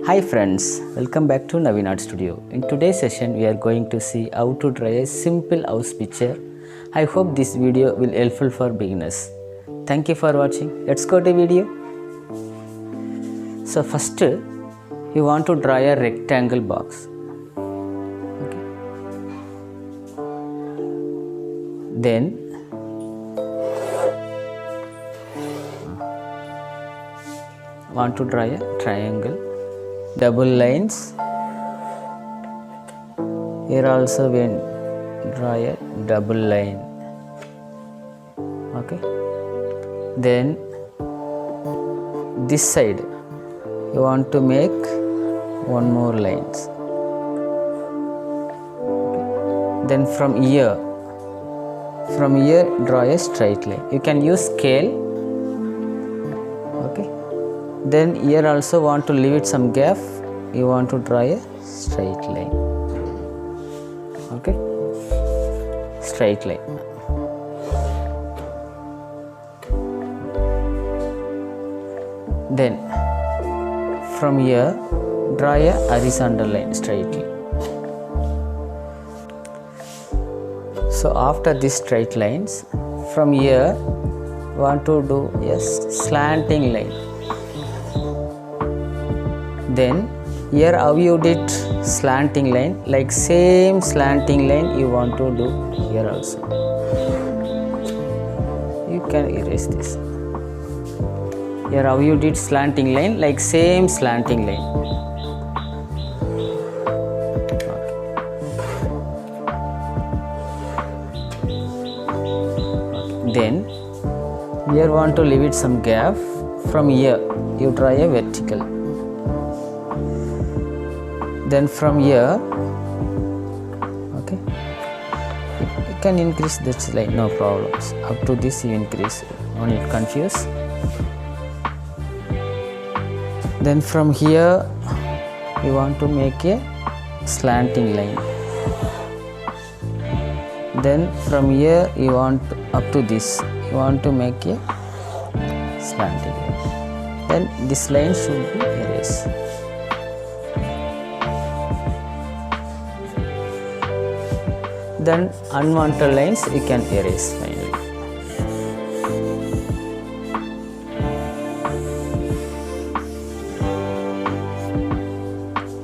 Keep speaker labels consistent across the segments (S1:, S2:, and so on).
S1: Hi friends, welcome back to Naveen Art Studio. In today's session, we are going to see how to draw a simple house picture. I hope this video will helpful for beginners. Thank you for watching. Let's go to video. So first, you want to draw a rectangle box. Okay. Then want to draw a triangle, double lines. Here also we draw a double line. Okay. Then this side you want to make one more lines. Okay. Then from here draw a straight line. You can use scale. Okay. Then here also want to leave it some gap. You want to draw a straight line. Okay, straight line. Then from here draw a horizontal line straightly. So after these straight lines, from here want to do a slanting line. Then here how you did slanting line, like same slanting line you want to do here also. You can erase this. Here how you did slanting line, like same slanting line. Okay. Then here want to leave it some gap. From here you draw a vertical. Then from here, okay, you can increase this line, no problems. Up to this you increase, no need confuse. Then from here you want to make a slanting line. Then from here you want up to this you want to make a slanting line. Then this line should be erased. Then unwanted lines you can erase finally.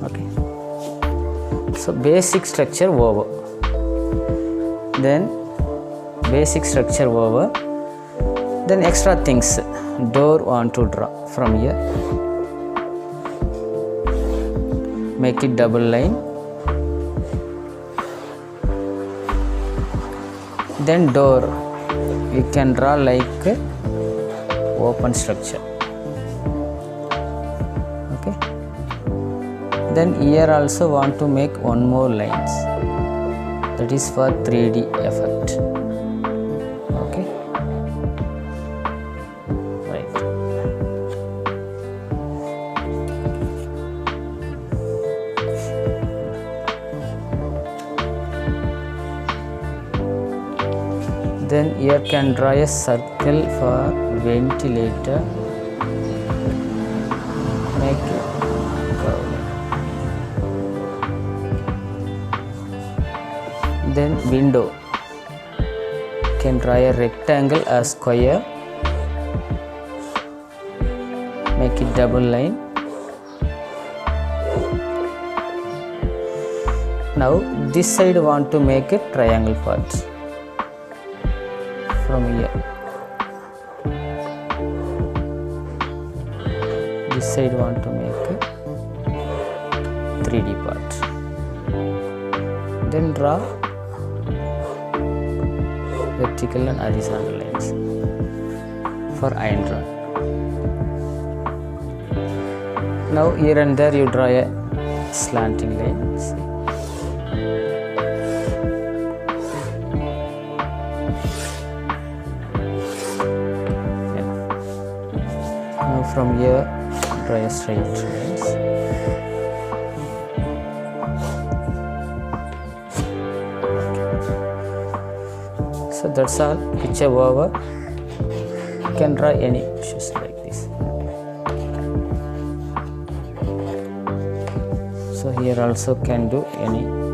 S1: Okay. So basic structure over. Then basic structure over. Then extra things. Door want to draw from here. Make it double line. Then door you can draw like open structure. Okay. Then here also want to make one more lines, that is for 3D effect. Okay, right. Then here can draw a circle for ventilator. Make it curve. Then window. Can draw a rectangle as square. Make it double line. Now this side want to make a triangle part. From here this side want to make a 3D part. Then draw vertical and horizontal lines for iron rod. Now here and there you draw a slanting line. See? From here draw a straight lines. So that's all. Picture over. You can draw any issues like this. So here also can do any